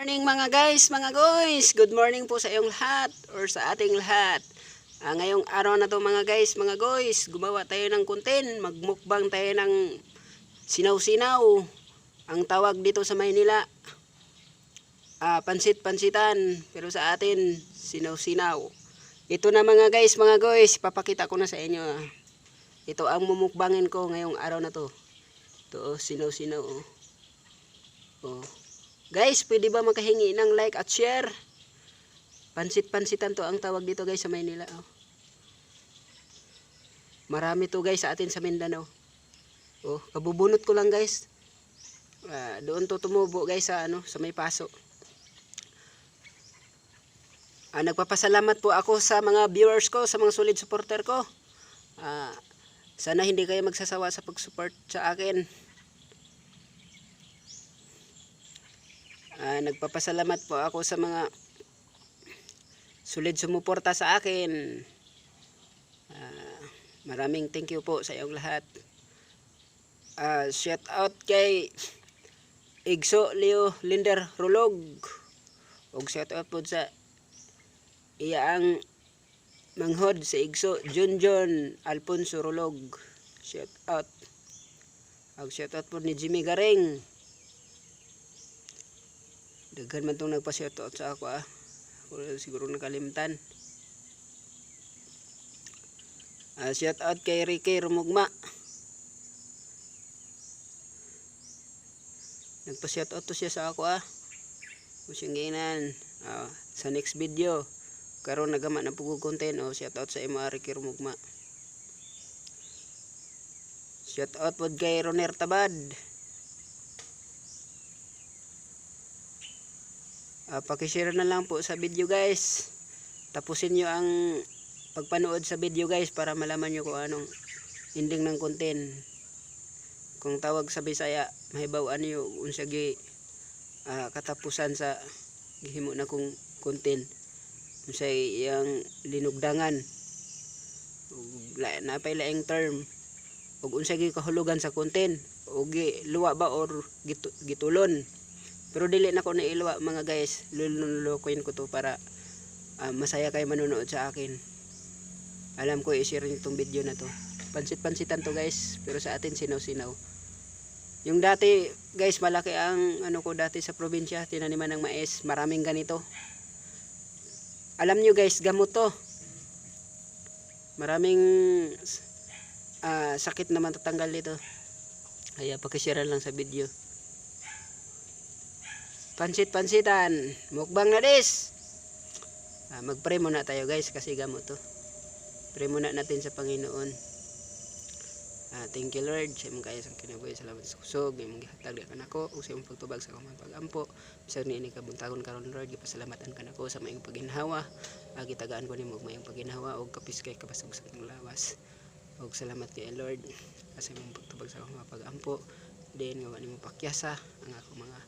Morning mga guys, mga guys. Good morning po sa iyong lahat or sa ating lahat. Ngayong araw na to mga guys, gumawa tayo ng content. Magmukbang tayo ng sinaw-sinaw. Ang tawag dito sa Maynila, pansit-pansitan. Pero sa atin, sinaw-sinaw. Ito na mga guys, papakita ko na sa inyo. Ito ang mumukbangin ko ngayong araw na to. Ito, sinaw-sinaw. Guys, pwede ba makahingi ng like at share? Pansit-pansitan to ang tawag dito guys sa Maynila. Marami to guys sa atin sa Mindanao. Kabubunot ko lang guys. Doon to tumubo guys sa sa may paso. Nagpapasalamat po ako sa mga viewers ko, sa mga solid supporter ko. Sana hindi kayo magsasawa sa pag-support sa akin. Nagpapasalamat po ako sa mga solid sumuporta sa akin. Maraming thank you po sa iyong lahat. Shout out kay Igso Leo Linder Rulog. Shout out po sa iyaang manghod sa Igso Junjun Alfonso Rulog. Shout out. Shout out po ni Jimmy Garing. Daghan man itong nagpa-shoutout sa ako siguro nakalimutan. Shoutout kay Ricky Rumugma. Nagpa-shoutout to siya sa ako Kusinginan. Sa next video karon nagama na pugog content. Shoutout sa imo Ricky Rumugma. Shoutout pod kay Roner Tabad. Pakishare na lang po sa video guys. Tapusin nyo ang pagpanood sa video guys para malaman nyo kung anong ending ng content. Kung tawag sa Bisaya, mahibawan nyo unsa gi katapusan sa gihimo na kong content. Unsa iyang linugdangan. Napay laing term. Ug unsa gi kahulugan sa content. O luwa ba or gitulon. Pero dili na ko na ilwa mga guys. Lululokoyin ko to para masaya kayo manonood sa akin. Alam ko i-share nyo itong video na to. Pansit-pansitan to guys. Pero sa atin sinaw-sinaw. Yung dati guys, malaki ang ko dati sa probinsya. Tinaniman ng mais. Maraming ganito. Alam nyo guys, gamot to. Maraming sakit na matatanggal dito. Kaya pakishare lang sa video. Pansit-pansitan, mukbang na dis. Mag-pray muna tayo guys kasi gamot to. Pray muna natin sa Panginoon. Thank you Lord sa imong kaya sang kinabuhi. Salamat sa kusog imong gihatag kan ako ug sa imong pagtubag sa akong pag-ampo. Bisag niini kabuntagon karon Lord, gipasalamatan kanako sa maayong pagginhawa. Gitagaan ko nimo og maayong pagginhawa ug kapiskay kabasog sa akong lawas. Ug salamat kay Lord sa imong pagtubag sa akong pag-ampo. Din nga nimo pakyasa ang ako mga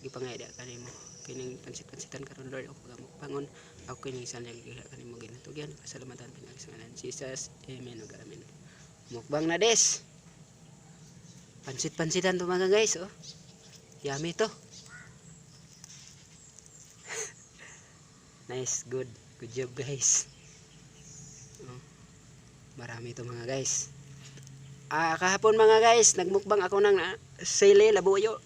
gipangayda kanimo kining pansit-pansitan karon Lord ako pagamukbangon ako kining sanay kanimo ginatugyan pasalamatan pinagi sa ngalan Jesus amen ug amen. Mukbang na des. Pansit-pansitan to mga guys yummy to. Nice, good job guys. Marami to mga guys. Kahapon mga guys, nagmukbang ako ng sili labuyo.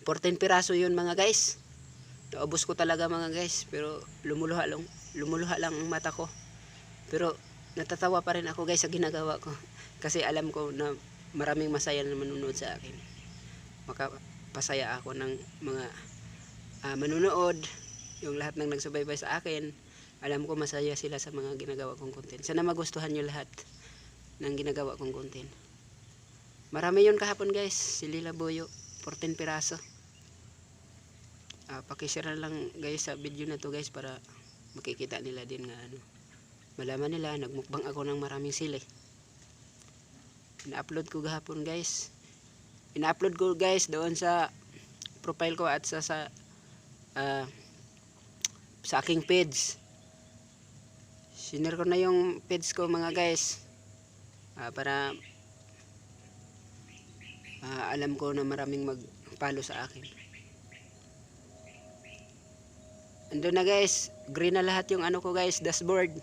14 piraso yun mga guys. Naubos ko talaga mga guys. Pero lumuluha lang ang mata ko. Pero natatawa pa rin ako guys sa ginagawa ko. Kasi alam ko na maraming masaya na manunood sa akin. Makapasaya ako ng mga manunood. Yung lahat ng nagsubaybay sa akin. Alam ko masaya sila sa mga ginagawa kong content. Sana magustuhan nyo lahat ng ginagawa kong content. Marami yun kahapon guys. Sili labuyo 14 piraso. Pakishare lang guys sa video na to guys para makikita nila din nga malaman nila nagmukbang ako ng maraming sili. Ina-upload ko kahapon guys. Ina-upload ko guys doon sa profile ko at sa aking page. Sinare ko na yung page ko mga guys. Para alam ko na maraming mag-follow sa akin. ando na guys, green na lahat yung ano ko guys, dashboard.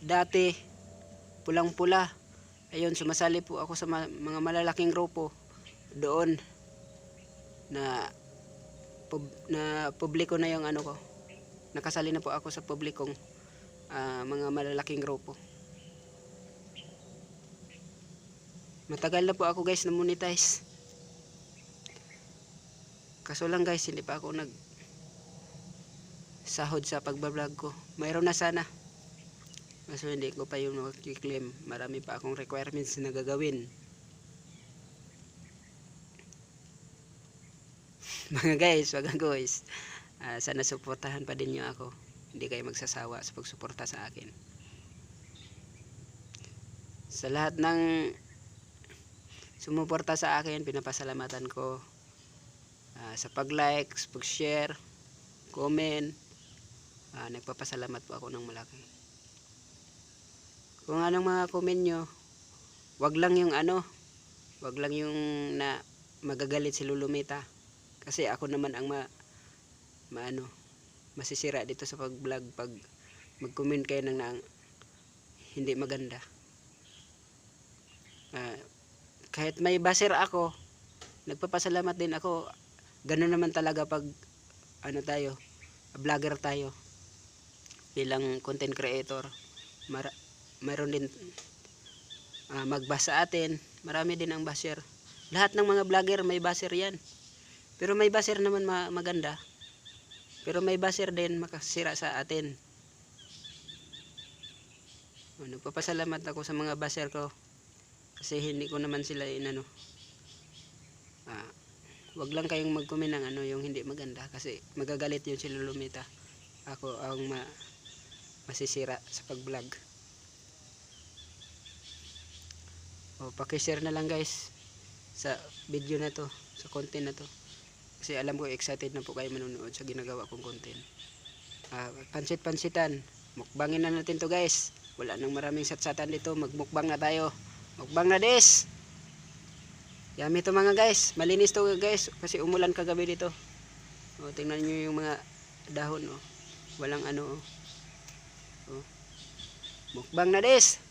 Dati pulang-pula. Ayun, sumasali po ako sa mga malalaking grupo doon na publiko na yung ano ko. Nakasali na po ako sa publikong mga malalaking grupo. Matagal na po ako guys na monetize. Kaso lang guys, hindi pa ako nag sahod sa pagbablog ko. Mayroon na sana. Kaso hindi ko pa yung claim. Marami pa akong requirements na gagawin. Mga guys, wag guys. Sana suportahan pa din niyo ako. Hindi kayo magsasawa sa pagsuporta sa akin. Sa lahat ng sumuporta sa akin, pinapasalamatan ko. Sa pag-like, pag-share, comment. Nagpapasalamat po ako ng malaki. Kung anong mga comment nyo, wag lang yung na magagalit si Lulumita. Kasi ako naman ang masisira dito sa pag-vlog pag mag-comment kayo ng hindi maganda. Kahit may baser ako, nagpapasalamat din ako. Ganun naman talaga pag vlogger tayo. Bilang content creator, mayroon din magbasa atin. Marami din ang baser. Lahat ng mga vlogger may baser yan. Pero may baser naman maganda. Pero may baser din makasira sa atin. Nagpapasalamat ako sa mga baser ko. Kasi hindi ko naman sila wag lang kayong mag-comment ng yung hindi maganda. Kasi magagalit yun si Lulumita. Ako ang masisira sa pag-vlog. Paki-share na lang guys sa video na to, sa content na to. Kasi alam ko excited na po kayo manonood sa ginagawa kong content. Pansit-pansitan. Mukbangin na natin to guys. Wala nang maraming satsatan dito. Magmukbang na tayo. Mukbang na des. Yummy to mga guys. Malinis to guys. Kasi umulan kagabi dito. Tingnan nyo yung mga dahon. Walang Mukbang na des.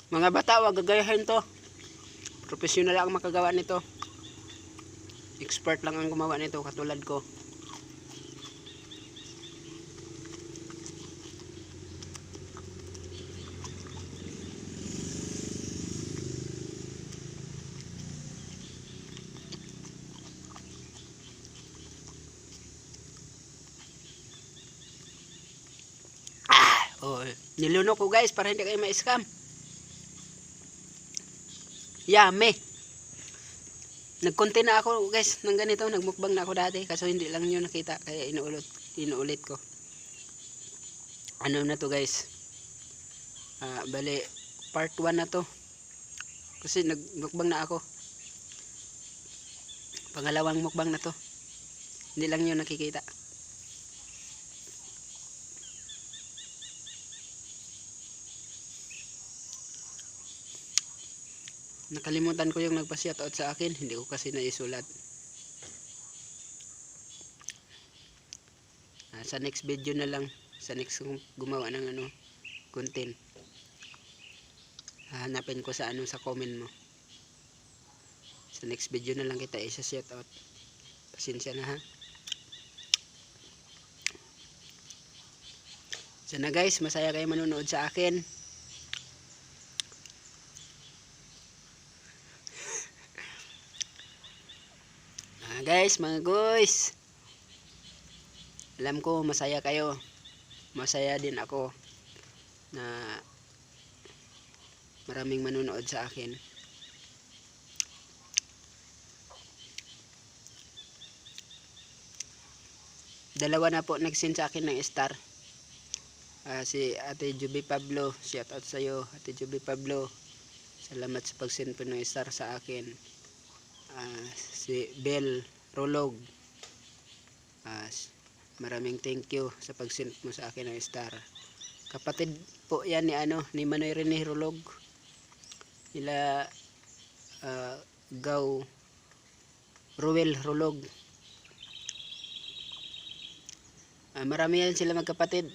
Mga bata, wag gagayahin to. Professional ang makagawa nito. Expert lang ang gumawa nito katulad ko. Niluno ko guys para hindi kayo ma-scam. Yummy. Nagkontent na ako guys ng ganito, nagmukbang na ako dati kaso hindi lang nyo nakita kaya inuulit ko. Ano na to guys? Bali part 1 na to. Kasi nagmukbang na ako. Pangalawang mukbang na to. Hindi lang nyo nakikita. Nakalimutan ko yung nagpa-shoutout sa akin, hindi ko kasi naisulat. Sa next video na lang, sa next gumawa ng content. Hahanapin ko sa sa comment mo. Sa next video na lang kita isa-shoutout. Pasensya na ha. Sana guys, masaya kayo manonood sa akin. Guys, mga guys, alam ko masaya kayo, masaya din ako na maraming manonood sa akin. Dalawa na po nag-send sa akin ng star. Si Ate Juby Pablo, shout out sa iyo Ate Juby Pablo, salamat sa pag-send po ng star sa akin. Si Bel Rolog. Maraming thank you sa pag-send mo sa akin ng star. Kapatid po yan ni Manoy Rene Rolog. Nila Gaw Ruel Rolog. Marami yan sila magkapatid.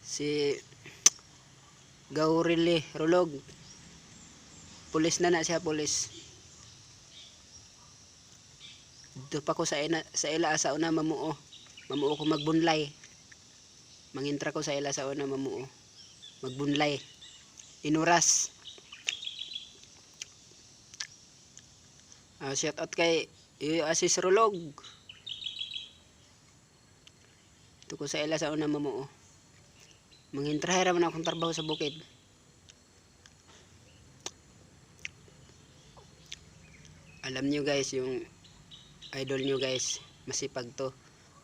Si Gaurili Rolog, pulis na siya, pulis. Dito pa ko sa ila sa una mamuo ko magbunlay. Mangintra ko sa ila sa una mamuo magbunlay inuras. Shout out kay Asis Rolog. Dito ko sa ila sa una mamuo. Mangintrahe raman akong trabaho sa bukid. Alam nyo guys, yung idol nyo guys, masipag to.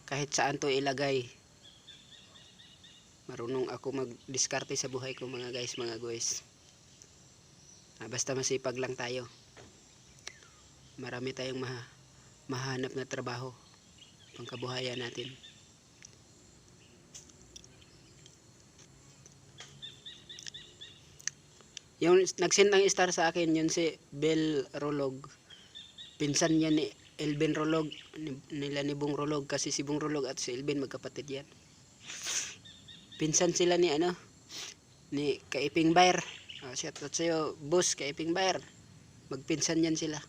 Kahit saan to ilagay. Marunong ako mag-diskarte sa buhay ko mga guys, mga guys. Basta masipag lang tayo. Marami tayong mahanap na trabaho. Pangkabuhayan natin. Yung nag-send ng star sa akin, yun si Bel Rolog. Pinsan niya ni Elvin Rolog, nila ni Bong Rolog, kasi si Bong Rolog at si Elvin magkapatid yan. Pinsan sila ni ni Kaiping Bayer. Shout out sa'yo, boss Kaiping Bayer. Magpinsan yan sila.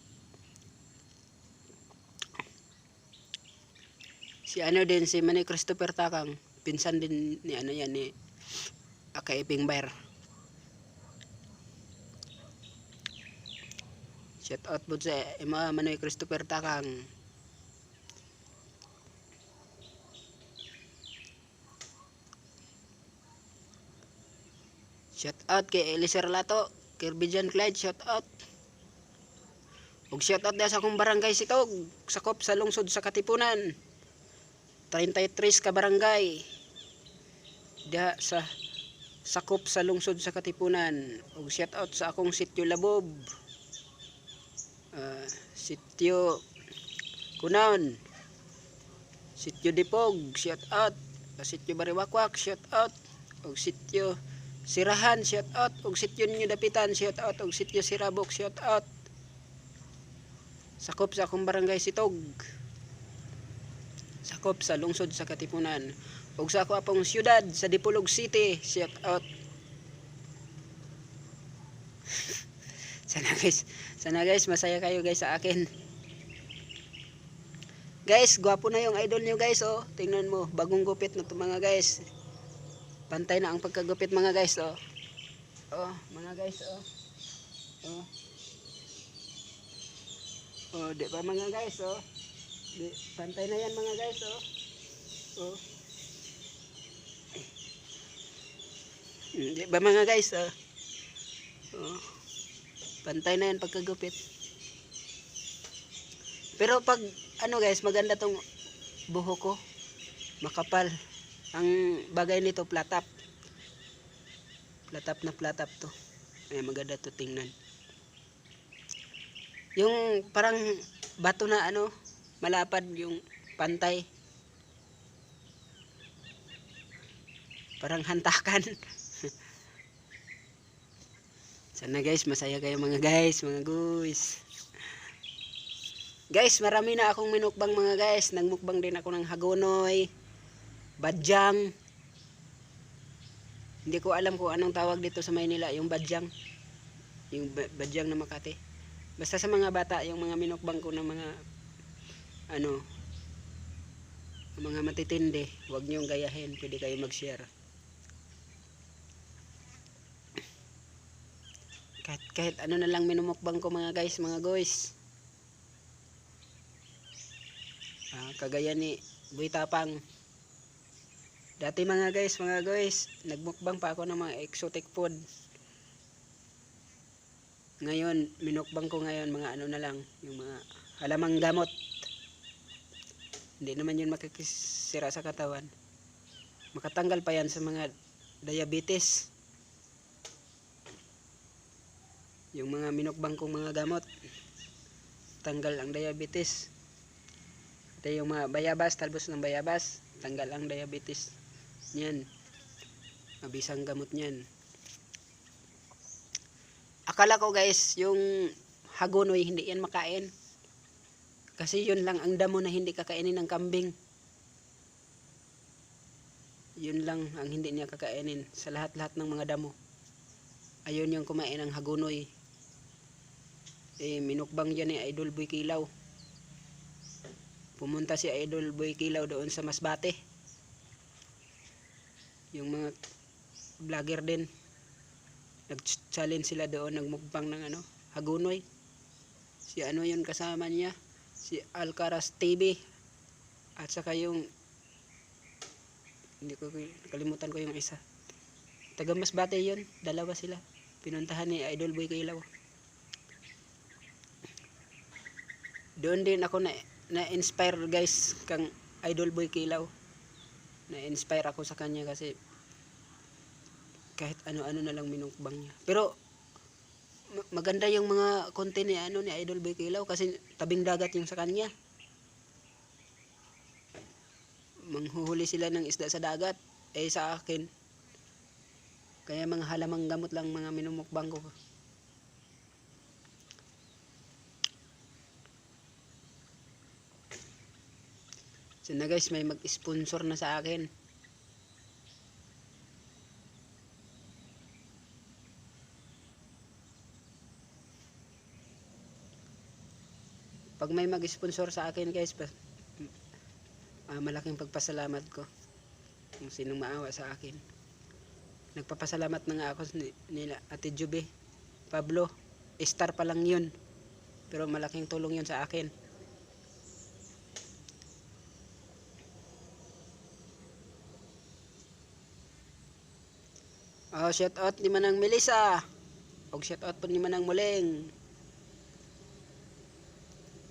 Si din, si Manny Christopher Takang, pinsan din ni ni Kaiping Bayer. Shout out po sa Manoy Christopher Takang. Shout out kay Eliser Lato, Kirby John Clyde, shout out. Ug shout out sa akong barangay Sitog, sakop sa lungsod sa Katipunan. 33 ka barangay. Diha sa sakop sa lungsod sa Katipunan. Ug shout out sa akong sitio Labob. Sitio Kunaon, sitio Dipog, shout out. Sitio Bariwakwak, shout out. Og sitio Sirahan, shout out. Og sitio Ninyo Dapitan, shout out. Og sitio Sirabok, shout out. Sakop sa akong barangay Sitog, sakop sa lungsod sa Katipunan. Og sa ako apong syudad sa Dipolog City, shout out. Sana guys masaya kayo guys sa akin. Guys, gwapo na yung idol nyo guys, oh. Tingnan mo, bagong gupit na to mga guys. Pantay na ang pagkagupit mga guys, oh. Oh, mga guys, oh. Oh. Oh, di ba mga guys, oh. Pantay na yan mga guys, oh. Oh. Di ba mga guys, oh. Oh. Pantay na yan pagkagupit. Pero pag guys, maganda tong buhok ko, makapal. Ang bagay nito platap. Platap to. Ay maganda to tingnan. Yung parang bato na malapad yung pantay. Parang hantakan. Sana guys, masaya kayo mga guys, mga guys. Guys, marami na akong minukbang mga guys. Nagmukbang din ako ng hagonoy, badyang. Hindi ko alam kung anong tawag dito sa Maynila, yung badyang. Yung badyang na Makati. Basta sa mga bata, yung mga minukbang ko ng mga mga matitindi, huwag niyong gayahin, pwede kayo mag-share. Kahit ano na lang minumukbang ko mga guys, mga guys. Kagaya ni Boy Tapang. Dati mga guys, nagmukbang pa ako ng mga exotic food. Ngayon, minukbang ko ngayon mga na lang, yung mga halamang gamot. Hindi naman yun makikisira sa katawan. Makatanggal pa yan sa mga diabetes. Yung mga minukbang kong mga gamot. tanggal ang diabetes. Ito yung mga bayabas, talbos ng bayabas, tanggal ang diabetes. Yan. Mabisang gamot niyan. Akala ko guys, yung hagonoy hindi yan makain. Kasi yun lang ang damo na hindi kakainin ng kambing. Yun lang ang hindi niya kakainin sa lahat-lahat ng mga damo. Ayun yung kumain ng hagonoy. Minukbang yan ni Idol Boy Kilaw. Pumunta si Idol Boy Kilaw doon sa Masbate. Yung mga vlogger din. Nag-challenge sila doon, nagmukbang ng hagonoy. Si yun kasama niya, si Alcaraz TV. At saka yung hindi ko kalimutan ko yung isa. Taga Masbate yun, dalawa sila. Pinuntahan ni Idol Boy Kilaw. Doon din ako na-inspire guys kang Idol Boy Kilaw. Na-inspire ako sa kanya kasi kahit ano-ano na lang minukbang niya. Pero maganda yung mga content ni Idol Boy Kilaw kasi tabing dagat yung sa kanya. Manghuhuli sila ng isda sa dagat. Sa akin, kaya mga halamang gamot lang mga minumukbang ko. So na guys, may mag-sponsor na sa akin. Pag may mag-sponsor sa akin guys, malaking pagpasalamat ko kung sinong maawa sa akin. Nagpapasalamat na nga ako nila Ate Jube, Pablo, star pa lang yun, pero malaking tulong yun sa akin. Shout out ni Manang Melissa, og shout out po ni Manang Muleng,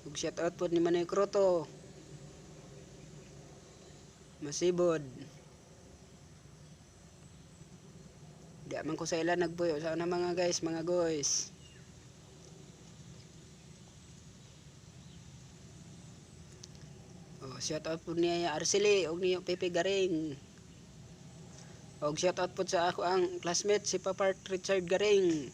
og shout out po ni Manay Kroto Masibod. Di man ko sa ila nagpuyo sa mga guys, mga guys. Shout out po niya Arceli og niyo Pepe Garing. Og shout out po sa ako ang classmate si Papa Richard Garing.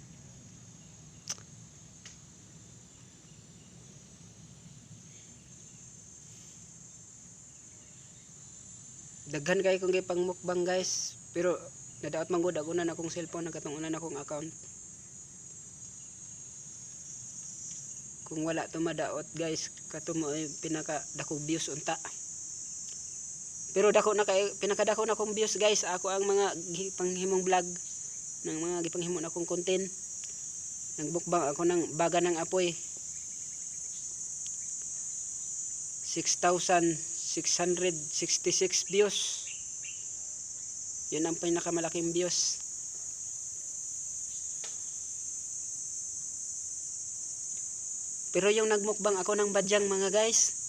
Daghan kay kung gipang mukbang guys, pero nadaot man gud ako na akong cellphone nakatong una na akong account. Kung wala to madaot guys, kato mo pinaka dakong views unta. Pero dako na kay pinakadako na akong views guys, ako ang mga gipanghimong vlog ng mga gipanghimo na akong content. Nagbukbang ako ng baga ng apoy. 6,666 views. Yun ang pinakamalaking views. Pero yung nagmukbang ako ng badyang mga guys,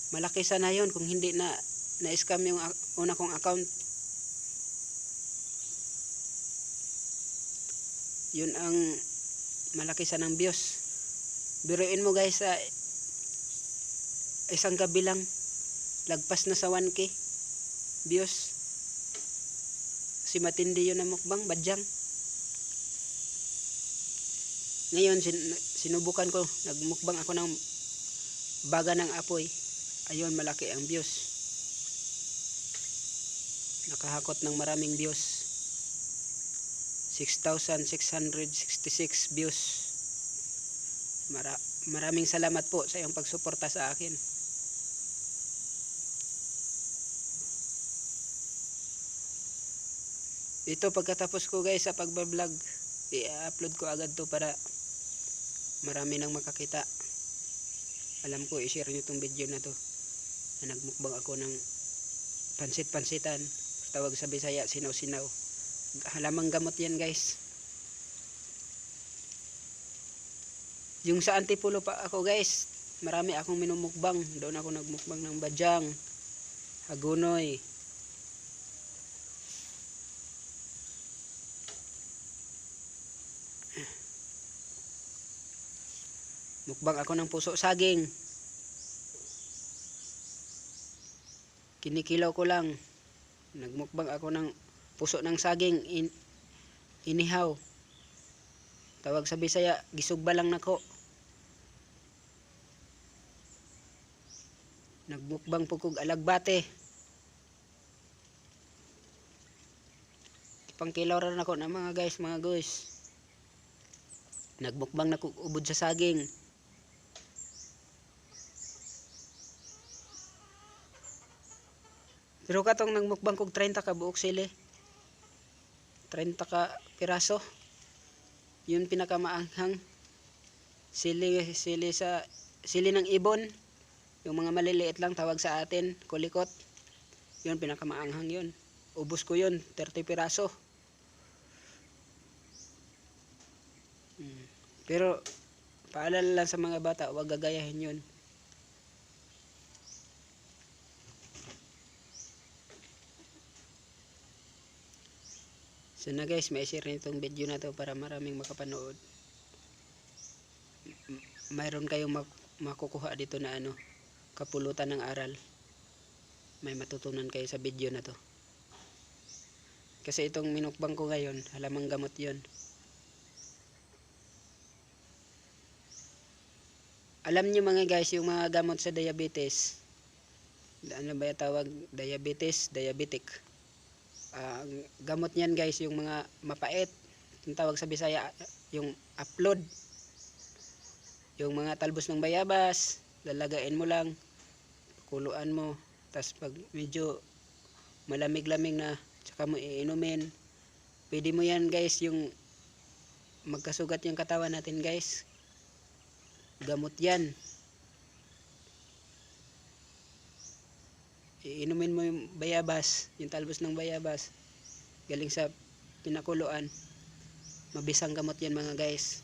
malaki sana yun kung hindi na-scam yung una kong account. Yun ang malaki sanang views. Biruin mo guys, sa isang gabi lang lagpas na sa 1K views. Si matindi yun ang mukbang, badyang. Ngayon sinubukan ko, nagmukbang ako ng baga ng apoy. Ayun, malaki ang views. Nakahakot ng maraming views. 6,666 views. Maraming salamat po sa iyong pagsuporta sa akin. Ito pagkatapos ko guys sa pagbablog, i-upload ko agad to para marami nang makakita. Alam ko i-share nyo itong video na to. Na nagmukbang ako ng pansit-pansitan, tawag sa Bisaya sinaw-sinaw. Halamang gamot yan guys. Yung sa Antipolo pa ako guys, marami akong minumukbang. Doon ako nagmukbang ng badyang, hagonoy. Mukbang ako ng puso saging. Kinikilaw ko lang. Nagmukbang ako ng puso ng saging inihaw. Tawag sa Bisaya, gisugba lang nako. Nagmukbang po kog alagbate. Pangkilaw rin ako na mga guys, mga guys. Nagmukbang na kog ubod sa saging. Pero katong nagmukbang kog 30 ka buok sili. 30 ka piraso. Yun pinakamaanghang. Sili ng ibon. Yung mga maliliit lang tawag sa atin, kulikot. Yun pinakamaanghang yun. Ubos ko yun, 30 piraso. Pero paalala lang sa mga bata, huwag gagayahin yun. So na guys, may share nitong video na to para maraming makapanood. Mayroon kayong makukuha dito na kapulutan ng aral. May matutunan kayo sa video na to. Kasi itong minukbang ko ngayon, halamang gamot yon. Alam nyo mga guys, yung mga gamot sa diabetes, ano ba yung tawag? Diabetic. Gamot niyan guys, yung mga mapait, yung tawag sa Bisaya, yung upload. Yung mga talbos ng bayabas, lalagain mo lang, kuluan mo, tas pag medyo malamig-lamig na, tsaka mo iinumin. Pwede mo yan guys, yung magkasugat yung katawan natin guys. Gamot yan. Iinumin mo yung bayabas, yung talbos ng bayabas, galing sa pinakuluan. Mabisang gamot yan mga guys.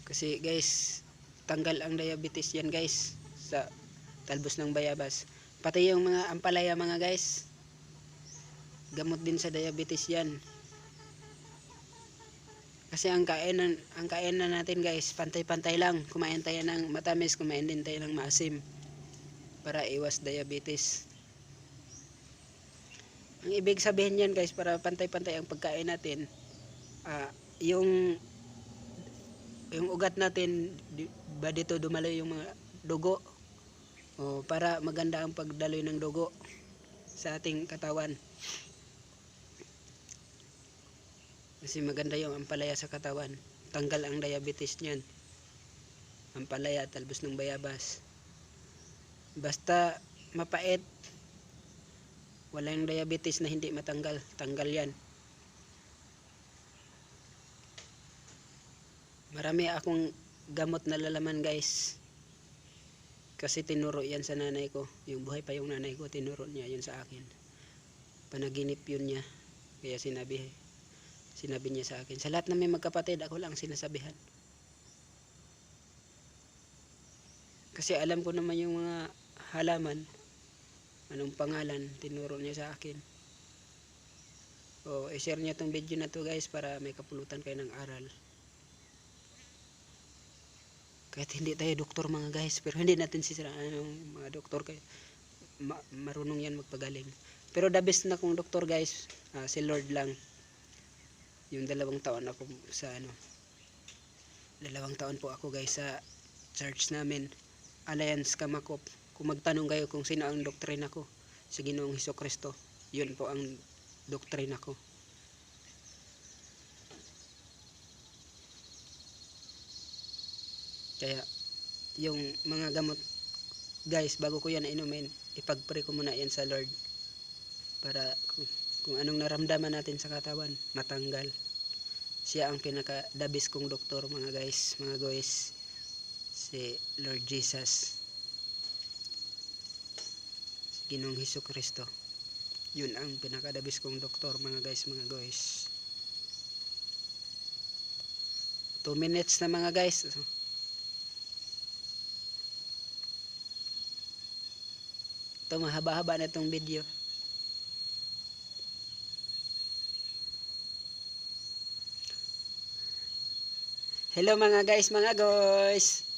Kasi guys, tanggal ang diabetes yan guys sa talbos ng bayabas. Pati yung mga ampalaya mga guys, gamot din sa diabetes yan. Kasi ang kainan natin guys, pantay-pantay lang. Kumain tayo ng matamis, kumain din tayo ng maasim para iwas diabetes. Ang ibig sabihin yan guys, para pantay-pantay ang pagkain natin, yung ugat natin, ba dito dumaloy yung mga dugo, para maganda ang pagdaloy ng dugo sa ating katawan. Kasi maganda yung ampalaya sa katawan. Tanggal ang diabetes niyan. Ampalaya, talbos ng bayabas. Basta mapait, wala yung diabetes na hindi matanggal. Tanggal yan. Marami akong gamot na lalaman guys. Kasi tinuro yan sa nanay ko. Yung buhay pa yung nanay ko, tinuro niya yun sa akin. Panaginip yun niya. Kaya sinabi niya sa akin. Sa lahat na may magkapatid, ako lang sinasabihan. Kasi alam ko naman yung mga halaman. Anong pangalan, tinuro niya sa akin. I-share niya tong video na to guys para may kapulutan kayo ng aral. Kahit hindi tayo doktor mga guys, pero hindi natin sisiraan yung mga doktor kayo. Marunong yan magpagaling. Pero the best na kong doktor guys, si Lord lang. Yung 2 taon ako sa 2 taon po ako guys sa church namin, Alliance Kamakop. Kung magtanong kayo kung sino ang doktrina ko, sa Ginoong Hesukristo, yun po ang doktrina ko. Kaya yung mga gamot guys, bago ko yan inumin, ipagpray ko muna yan sa Lord para kung anong naramdaman natin sa katawan, matanggal. Siya ang pinaka-dabis kong doktor mga guys, mga guys. Si Lord Jesus. Si Ginoong Hesukristo. Yun ang pinaka-dabis kong doktor mga guys, mga guys. 2 minutes na mga guys. Ito, mahaba-haba na itong video. Hello mga guys, mga guys.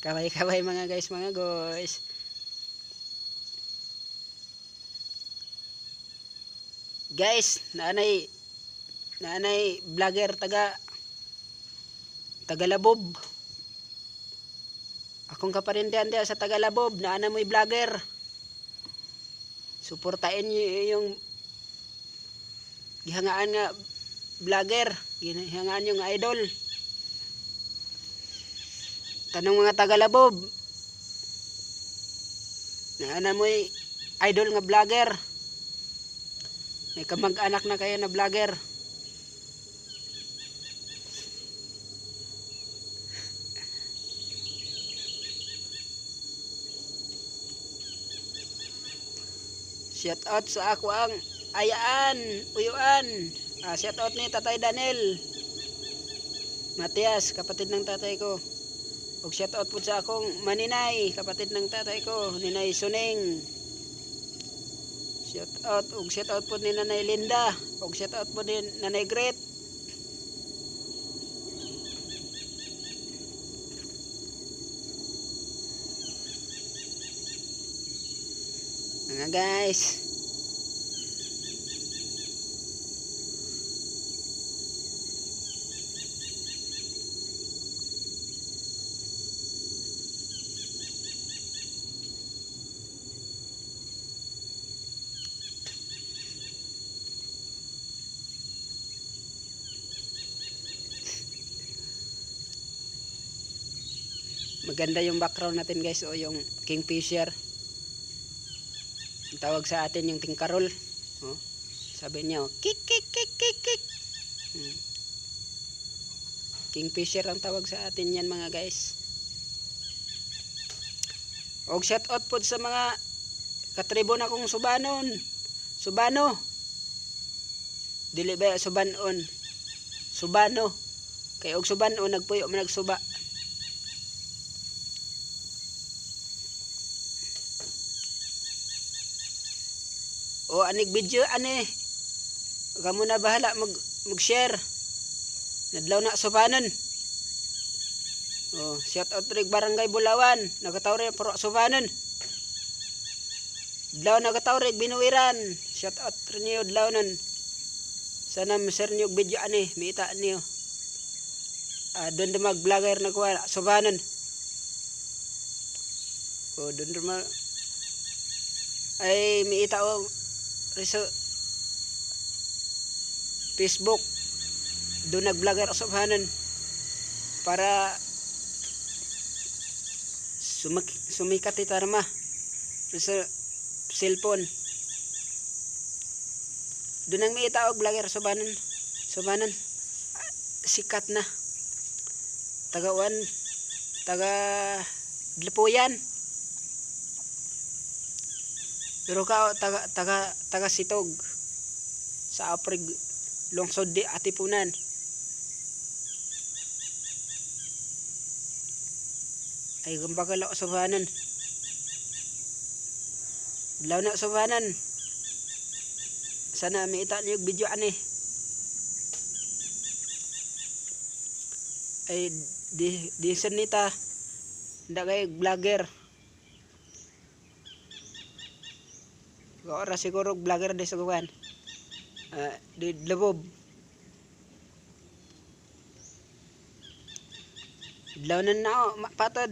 Kaway-kaway mga guys, mga guys. Guys, naanay vlogger taga Labob. Akong kaparindihan diya sa taga-Labob, naana mo'y vlogger. Suportahin niyo yung gihangaan nga vlogger, gihangaan yung idol. Tanong mga taga-Labob, naana mo'y idol nga vlogger. May kamag-anak na kayo na vlogger. Shout out sa ako ang ayaan, uyuan. Shout out ni Tatay Daniel Matias, kapatid ng tatay ko. Og shout out po sa akong maninay, kapatid ng tatay ko, Ninay Suning. Shout out og shout out po ni Nanay Linda, og shout out po ni Nanay Gret. Mga guys, maganda yung background natin guys, o yung kingfisher. Ang tawag sa atin yung tingkarol. Oh, sabi niya, kik kik kik kik kik. Kingfisher ang tawag sa atin yan mga guys. Og shout out po sa mga katribo na kong Subano. Dili ba Subanon? Subano. Kay og Subano nagpuyo man nagsuba. O anig video ani. Kamo na bahala mag-share. Nadlaw na Subanon. Oh, shout out rig Barangay Bulawan, nagataw rin pro Subanon. Adlaw nagataw rig Binuwiran. Shout out rin niyo adlaw nun. Sana ma-share niyo video ani, miita niyo. Doon na mag-vlogger na kuha Subanon. O doon na ay miita o reso Facebook. Doon nag-vlogger Subanon para sumikat itarma sa cellphone. Doon ang miita og vlogger Subanon sikat na taga Dlapuyan, pero ka taga Sitog sa Aprig lungsod di Atipunan. Ay gumbagala Subanon. Law na Subanon. Sana miita niyo video ani. Ay di sanita ndagay vlogger. Ora siguro vlogger di sa kuwan. Di Labob. Dlawnan na ako, patod.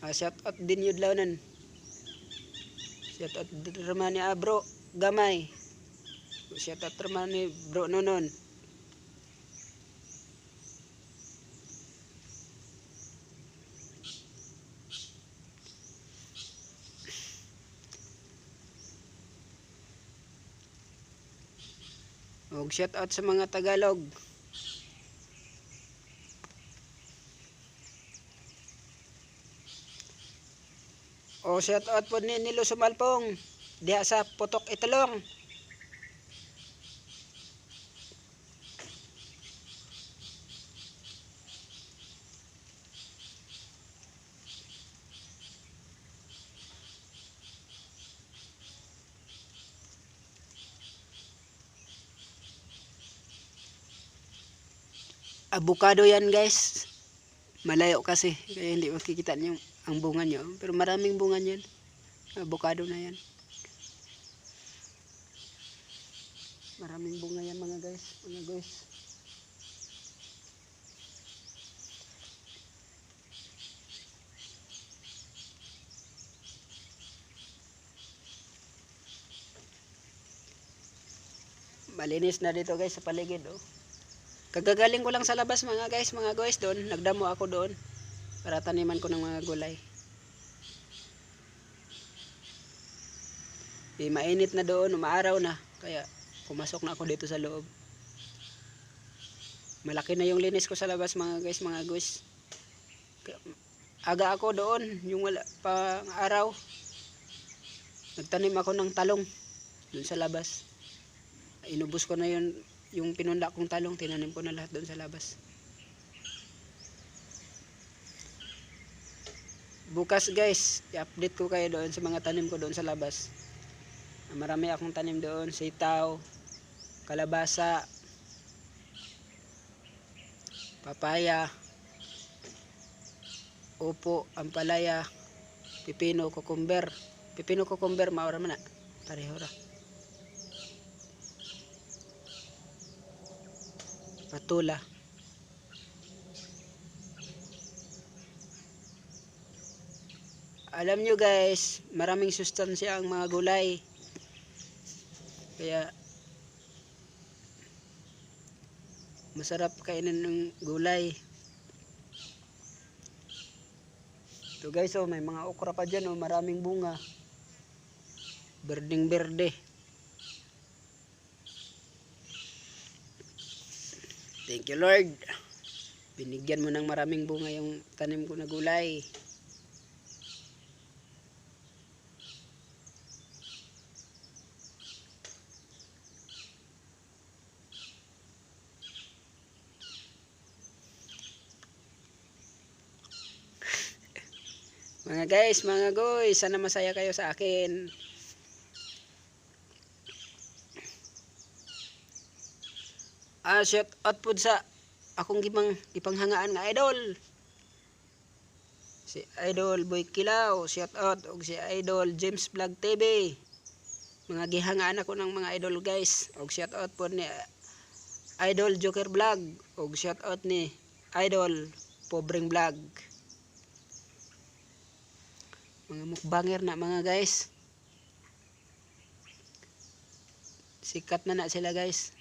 Shout out din yun dlawnan. Shout out naman ni bro Gamay. Shout out naman ni bro Nonon. Og shout out sa mga Tagalog. O shout out po ni Nilo Sumalpong diha sa Putok Italong. Avocado yan guys. Malayo kasi kaya hindi makikita niyo ang bunga niyo. Pero maraming bunga niyan. Avocado na yan. Maraming bunga yan mga guys. Mga guys. Malinis na dito guys sa paligid oh. Kagagaling ko lang sa labas mga guys doon. Nagdamo ako doon para taniman ko ng mga gulay. Mainit na doon, umaaraw na. Kaya pumasok na ako dito sa loob. Malaki na yung linis ko sa labas mga guys. Aga ako doon, yung wala pang araw. Nagtanim ako ng talong doon sa labas. Inubos ko na yung pinunda kong talong, tinanim ko na lahat doon sa labas. Bukas guys, i-update ko kayo doon sa mga tanim ko doon sa labas. Marami akong tanim doon, sitaw, kalabasa, papaya, upo, ampalaya, pipino, kukumber. Pipino, kukumber, maura man na. Pareho ra. Patula. Alam nyo guys, maraming sustansya ang mga gulay. Kaya masarap kainin ng gulay. Ito guys oh, may mga okra pa dyan oh, maraming bunga. Berdeng berde. Thank you Lord. Binigyan mo ng maraming bunga yung tanim ko na gulay. Mga guys, sana masaya kayo sa akin. Shout out po sa akong gipanghangaan nga idol. Si Idol Boy Kilaw, shout out, og si Idol James Vlog TV. Mga gihangaan ako ng mga idol guys. Og shout out po ni Idol Joker Vlog, og shout out ni Idol Pobreng Vlog. Mga mukbanger na mga guys. Sikat na sila guys.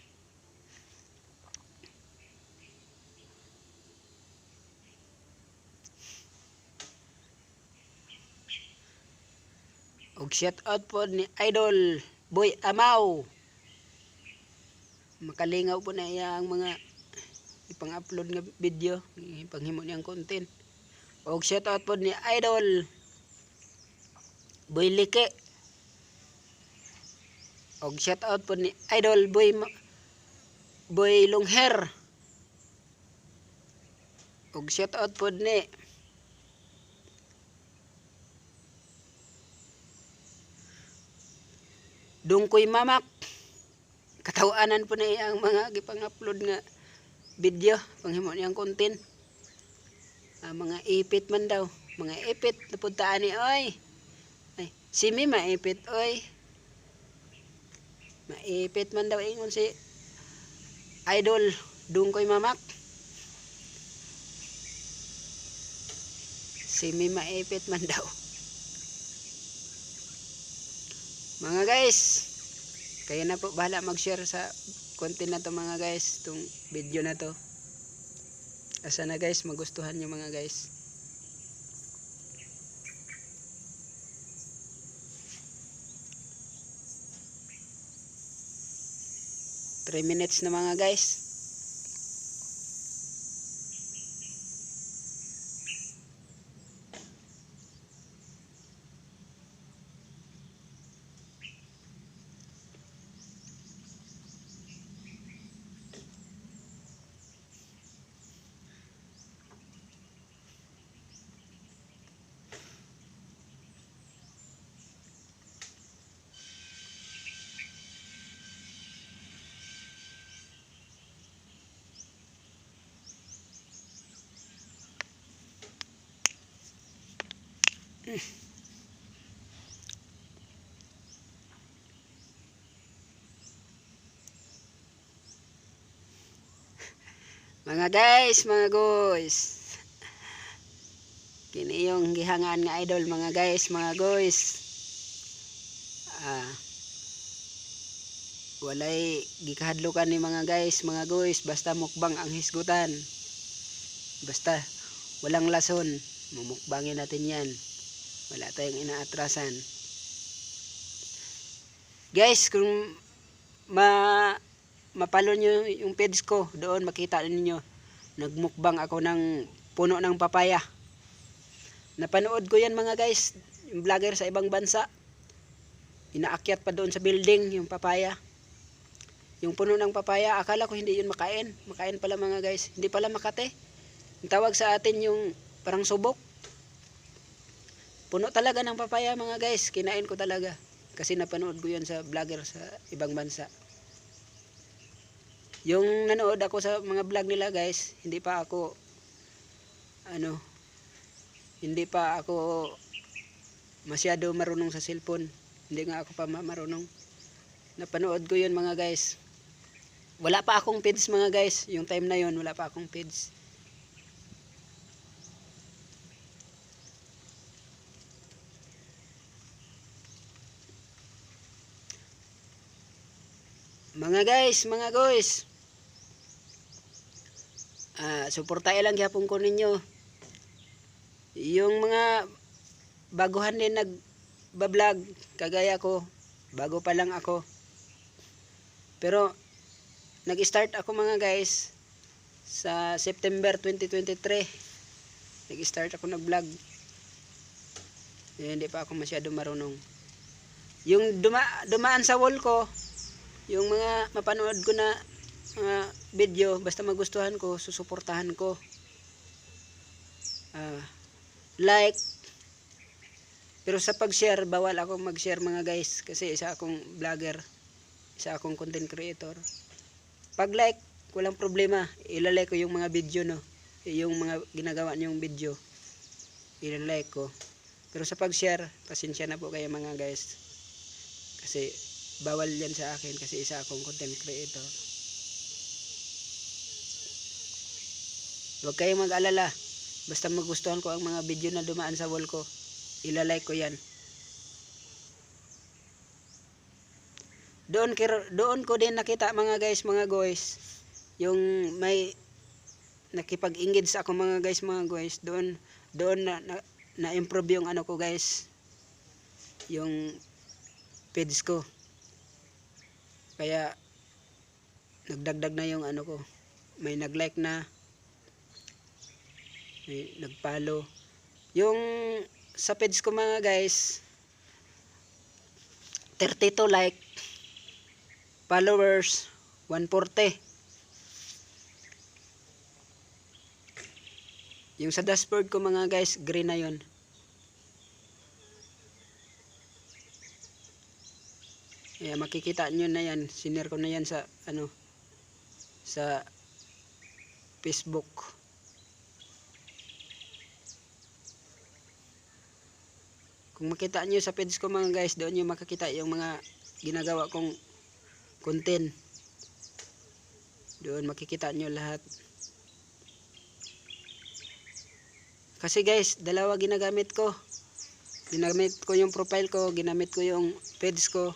Og shout out po ni Idol Boy Amaw. Makalingaw po na iyang mga ipang-upload nga video, ipanghimo niyang content. Og shout out po ni Idol Boy Like. Og shout out po ni Idol Boy Longhair. Og shout out po ni Dungkoy Mamak. Katawanan po na iyang mga gipang-upload nga video, panghimo niyang content. Mga ipit man daw, mga ipit napuntaan ni oy. Ay, simi maipit oy. Maipit man daw ingon si Idol Dungkoy Mamak. Simi maipit man daw. Mga guys, kayo na po bahala mag-share sa content na to mga guys, itong video na to. Asa na guys, magustuhan nyo mga guys. Three minutes na mga guys. Mga guys, mga guys. Kini yung gihangan nga idol mga guys, mga guys. Walay gikahadlukan ni mga guys, basta mukbang ang hisgutan. Basta walang lason, mumukbangin natin 'yan. Wala tayong inaatrasan. Guys, kung mapalo nyo yung page ko, doon makita ninyo nagmukbang ako ng puno ng papaya. Napanood ko yan mga guys, yung vlogger sa ibang bansa, inaakyat pa doon sa building yung papaya, yung puno ng papaya. Akala ko hindi yun makain pala mga guys, hindi pala makate. Yung tawag sa atin yung parang subok. Puno talaga ng papaya mga guys, kinain ko talaga kasi napanood ko yan sa vlogger sa ibang bansa. Yung nanood ako sa mga vlog nila guys, hindi pa ako masyado marunong sa cellphone. Hindi nga ako pa marunong. Napanood ko yun mga guys. Wala pa akong page mga guys. Yung time na yun, wala pa akong page. Mga guys, suportahin lang gyapon ko ninyo. Yung mga baguhan din nagbablog kagaya ko, bago pa lang ako. Pero nag-start ako mga guys sa September 2023. Nag-start ako nag-vlog. Hindi pa ako masyado marunong. Yung dumaan sa wall ko, yung mga mapanood ko na mga video, basta magustuhan ko, susuportahan ko. Like, pero sa pag-share, bawal ako mag-share mga guys kasi isa akong vlogger, isa akong content creator. Pag like, walang problema, ilalike ko yung mga video, no, yung mga ginagawa niyong video, ilalike ko. Pero sa pag-share, pasensya na po kayo mga guys kasi bawal yan sa akin kasi isa akong content creator. Huwag kayong mag-alala, basta magustuhan ko ang mga video na dumaan sa wall ko, ilalike ko yan. Doon ko din nakita mga guys, yung may nakipag-engage sa ako mga guys, doon na improve yung ano ko guys, yung page ko. Kaya nagdagdag na yung ano ko, may nag-like na, may nag-follow. Yung sa page ko mga guys, 32 like, followers 140. Yung sa dashboard ko mga guys, green na yun. Kaya makikita nyo na yan, sinare ko na yan sa sa Facebook. Kung makita nyo sa page ko mga guys, doon nyo makikita yung mga ginagawa kong content. Doon makikita nyo lahat. Kasi guys, dalawa ginagamit ko. Ginamit ko yung profile ko, ginamit ko yung page ko.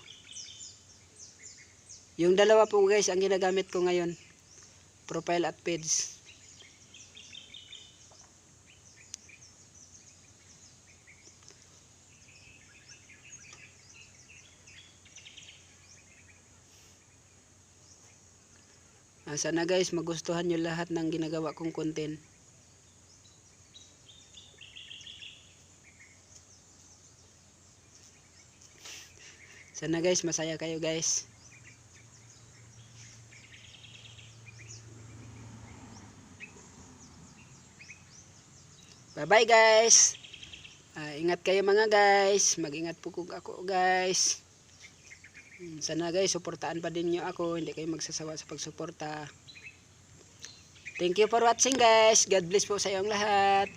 Yung dalawa po guys ang ginagamit ko ngayon, profile at page. Sana guys magustuhan nyo lahat ng ginagawa kong content. Sana guys masaya kayo guys. Bye bye guys. Ingat kayo mga guys. Mag-ingat po kung ako guys. Sana guys suportaan pa din nyo ako. Hindi kayo magsasawa sa pagsuporta. Thank you for watching guys. God bless po sa iyong lahat.